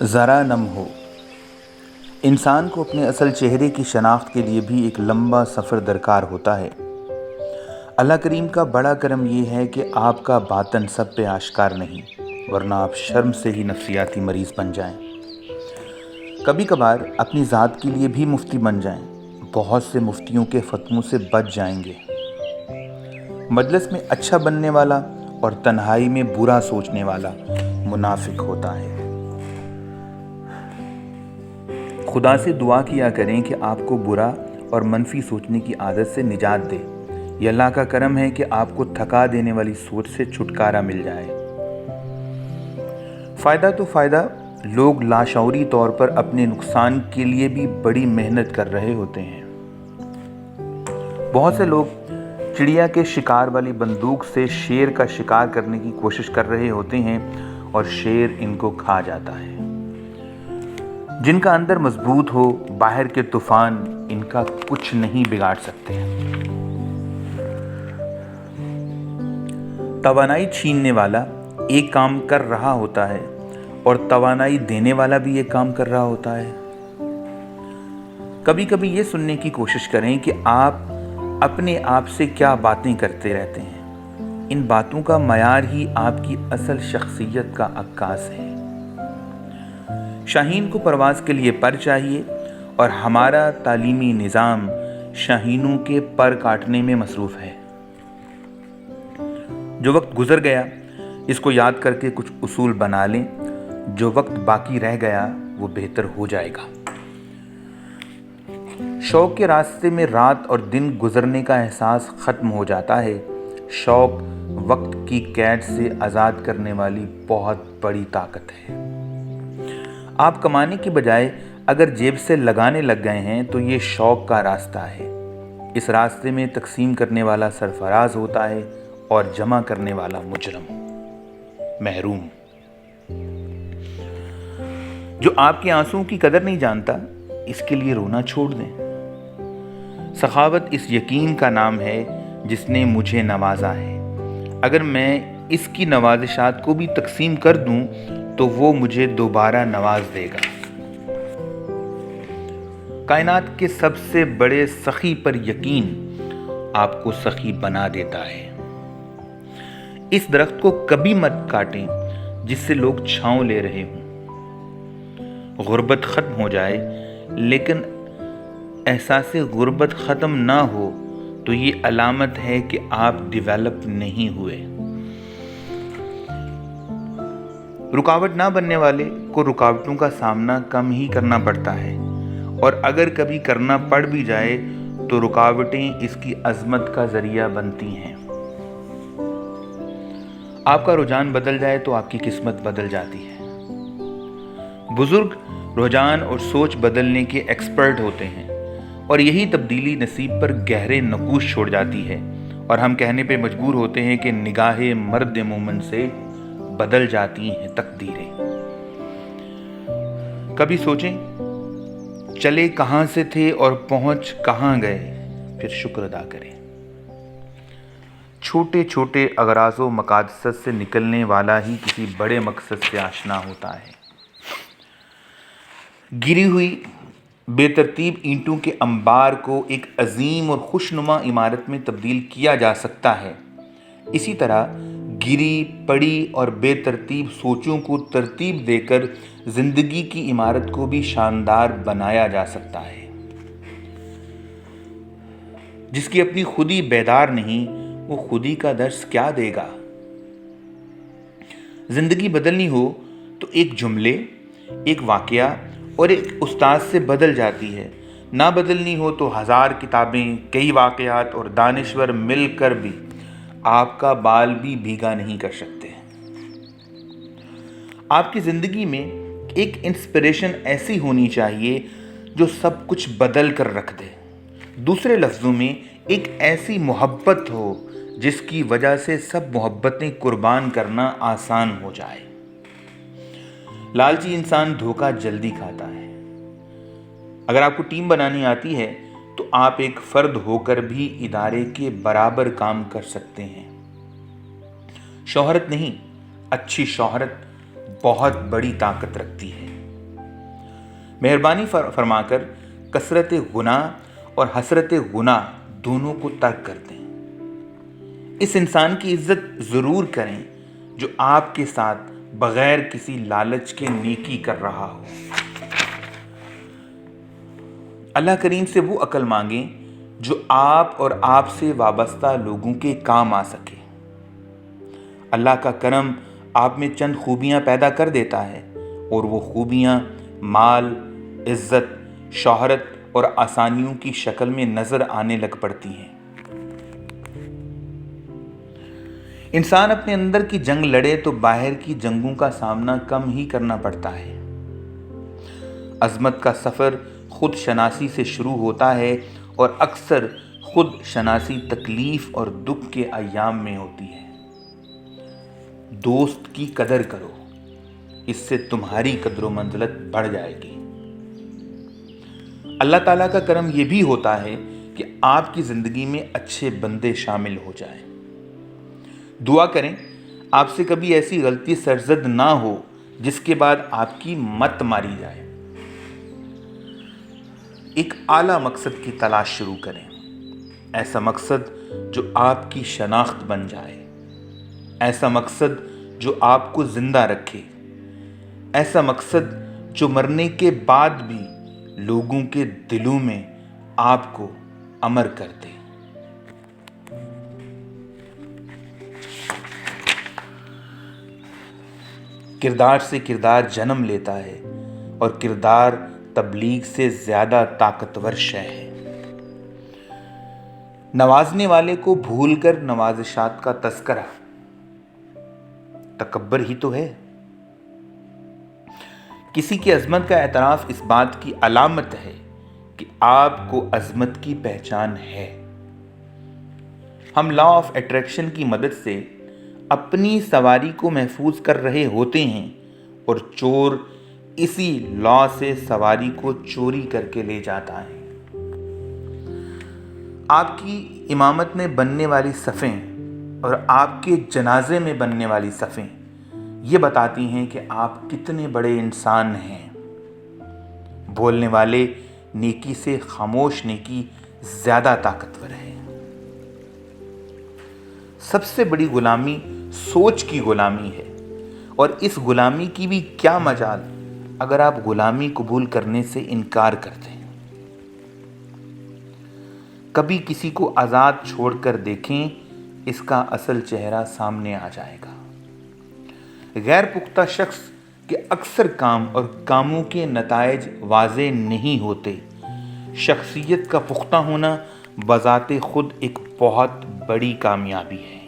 ذرا نم ہو۔ انسان کو اپنے اصل چہرے کی شناخت کے لیے بھی ایک لمبا سفر درکار ہوتا ہے۔ اللہ کریم کا بڑا کرم یہ ہے کہ آپ کا باطن سب پہ آشکار نہیں، ورنہ آپ شرم سے ہی نفسیاتی مریض بن جائیں۔ کبھی کبھار اپنی ذات کے لیے بھی مفتی بن جائیں، بہت سے مفتیوں کے فتووں سے بچ جائیں گے۔ مجلس میں اچھا بننے والا اور تنہائی میں برا سوچنے والا منافق ہوتا ہے۔ خدا سے دعا کیا کریں کہ آپ کو برا اور منفی سوچنے کی عادت سے نجات دے۔ یہ اللہ کا کرم ہے کہ آپ کو تھکا دینے والی سوچ سے چھٹکارا مل جائے۔ فائدہ تو فائدہ، لوگ لاشعوری طور پر اپنے نقصان کے لیے بھی بڑی محنت کر رہے ہوتے ہیں۔ بہت سے لوگ چڑیا کے شکار والی بندوق سے شیر کا شکار کرنے کی کوشش کر رہے ہوتے ہیں اور شیر ان کو کھا جاتا ہے۔ جن کا اندر مضبوط ہو، باہر کے طوفان ان کا کچھ نہیں بگاڑ سکتے۔ توانائی چھیننے والا ایک کام کر رہا ہوتا ہے اور توانائی دینے والا بھی ایک کام کر رہا ہوتا ہے۔ کبھی کبھی یہ سننے کی کوشش کریں کہ آپ اپنے آپ سے کیا باتیں کرتے رہتے ہیں۔ ان باتوں کا معیار ہی آپ کی اصل شخصیت کا عکاس ہے۔ شاہین کو پرواز کے لیے پر چاہیے، اور ہمارا تعلیمی نظام شاہینوں کے پر کاٹنے میں مصروف ہے۔ جو وقت گزر گیا اس کو یاد کر کے کچھ اصول بنا لیں، جو وقت باقی رہ گیا وہ بہتر ہو جائے گا۔ شوق کے راستے میں رات اور دن گزرنے کا احساس ختم ہو جاتا ہے۔ شوق وقت کی قید سے آزاد کرنے والی بہت بڑی طاقت ہے۔ آپ کمانے کی بجائے اگر جیب سے لگانے لگ گئے ہیں تو یہ شوق کا راستہ ہے۔ اس راستے میں تقسیم کرنے والا سرفراز ہوتا ہے اور جمع کرنے والا مجرم، محروم۔ جو آپ کے آنسوؤں کی قدر نہیں جانتا، اس کے لیے رونا چھوڑ دیں۔ سخاوت اس یقین کا نام ہے جس نے مجھے نوازا ہے۔ اگر میں اس کی نوازشات کو بھی تقسیم کر دوں تو وہ مجھے دوبارہ نواز دے گا۔ کائنات کے سب سے بڑے سخی پر یقین آپ کو سخی بنا دیتا ہے۔ اس درخت کو کبھی مت کاٹیں جس سے لوگ چھاؤں لے رہے ہوں۔ غربت ختم ہو جائے لیکن احساس غربت ختم نہ ہو تو یہ علامت ہے کہ آپ ڈیولپ نہیں ہوئے۔ رکاوٹ نہ بننے والے کو رکاوٹوں کا سامنا کم ہی کرنا پڑتا ہے، اور اگر کبھی کرنا پڑ بھی جائے تو رکاوٹیں اس کی عظمت کا ذریعہ بنتی ہیں۔ آپ کا رجحان بدل جائے تو آپ کی قسمت بدل جاتی ہے۔ بزرگ رجحان اور سوچ بدلنے کے ایکسپرٹ ہوتے ہیں، اور یہی تبدیلی نصیب پر گہرے نقوش چھوڑ جاتی ہے، اور ہم کہنے پہ مجبور ہوتے ہیں کہ نگاہ مرد مومن سے بدل جاتی ہیں تقدیریں۔ کبھی سوچیں چلے کہاں سے تھے اور پہنچ کہاں گئے، پھر شکر ادا کریں۔ چھوٹے چھوٹے اغراض و مقاصد سے نکلنے والا ہی کسی بڑے مقصد سے آشنا ہوتا ہے۔ گری ہوئی بے ترتیب اینٹوں کے انبار کو ایک عظیم اور خوشنما عمارت میں تبدیل کیا جا سکتا ہے۔ اسی طرح گری پڑی اور بے ترتیب سوچوں کو ترتیب دے کر زندگی کی عمارت کو بھی شاندار بنایا جا سکتا ہے۔ جس کی اپنی خودی بیدار نہیں، وہ خودی کا درس کیا دے گا؟ زندگی بدلنی ہو تو ایک جملے، ایک واقعہ اور ایک استاد سے بدل جاتی ہے۔ نہ بدلنی ہو تو 1000 کتابیں، کئی واقعات اور دانشور مل کر بھی آپ کا بال بھی بھیگا نہیں کر سکتے۔ آپ کی زندگی میں ایک انسپریشن ایسی ہونی چاہیے جو سب کچھ بدل کر رکھ دے۔ دوسرے لفظوں میں ایک ایسی محبت ہو جس کی وجہ سے سب محبتیں قربان کرنا آسان ہو جائے۔ لالچی انسان دھوکہ جلدی کھاتا ہے۔ اگر آپ کو ٹیم بنانی آتی ہے تو آپ ایک فرد ہو کر بھی ادارے کے برابر کام کر سکتے ہیں۔ شہرت نہیں، اچھی شہرت بہت بڑی طاقت رکھتی ہے۔ مہربانی فرما کر کثرت گناہ اور حسرت گناہ دونوں کو ترک کر دیں۔ اس انسان کی عزت ضرور کریں جو آپ کے ساتھ بغیر کسی لالچ کے نیکی کر رہا ہو۔ اللہ کریم سے وہ عقل مانگیں جو آپ اور آپ سے وابستہ لوگوں کے کام آ سکے۔ اللہ کا کرم آپ میں چند خوبیاں پیدا کر دیتا ہے اور وہ خوبیاں مال، عزت، شہرت اور آسانیوں کی شکل میں نظر آنے لگ پڑتی ہیں۔ انسان اپنے اندر کی جنگ لڑے تو باہر کی جنگوں کا سامنا کم ہی کرنا پڑتا ہے۔ عظمت کا سفر خود شناسی سے شروع ہوتا ہے اور اکثر خود شناسی تکلیف اور دکھ کے ایام میں ہوتی ہے۔ دوست کی قدر کرو، اس سے تمہاری قدر و منزلت بڑھ جائے گی۔ اللہ تعالیٰ کا کرم یہ بھی ہوتا ہے کہ آپ کی زندگی میں اچھے بندے شامل ہو جائیں۔ دعا کریں آپ سے کبھی ایسی غلطی سرزد نہ ہو جس کے بعد آپ کی مت ماری جائے۔ ایک اعلیٰ مقصد کی تلاش شروع کریں، ایسا مقصد جو آپ کی شناخت بن جائے، ایسا مقصد جو آپ کو زندہ رکھے، ایسا مقصد جو مرنے کے بعد بھی لوگوں کے دلوں میں آپ کو امر کر دے۔ کردار سے کردار جنم لیتا ہے اور کردار تبلیغ سے زیادہ طاقتور شے ہے۔ نوازنے والے کو بھول کر نوازشات کا تذکرہ تکبر ہی تو ہے۔ کسی کی عظمت کا اعتراف اس بات کی علامت ہے کہ آپ کو عظمت کی پہچان ہے۔ ہم لا آف اٹریکشن کی مدد سے اپنی سواری کو محفوظ کر رہے ہوتے ہیں اور چور اسی لا سے سواری کو چوری کر کے لے جاتا ہے۔ آپ کی امامت میں بننے والی صفیں اور آپ کے جنازے میں بننے والی صفیں یہ بتاتی ہیں کہ آپ کتنے بڑے انسان ہیں۔ بولنے والے نیکی سے خاموش نیکی زیادہ طاقتور ہے۔ سب سے بڑی غلامی سوچ کی غلامی ہے، اور اس غلامی کی بھی کیا مجال اگر آپ غلامی قبول کرنے سے انکار کرتے ہیں۔ کبھی کسی کو آزاد چھوڑ کر دیکھیں، اس کا اصل چہرہ سامنے آ جائے گا۔ غیر پختہ شخص کے اکثر کام اور کاموں کے نتائج واضح نہیں ہوتے۔ شخصیت کا پختہ ہونا بذات خود ایک بہت بڑی کامیابی ہے۔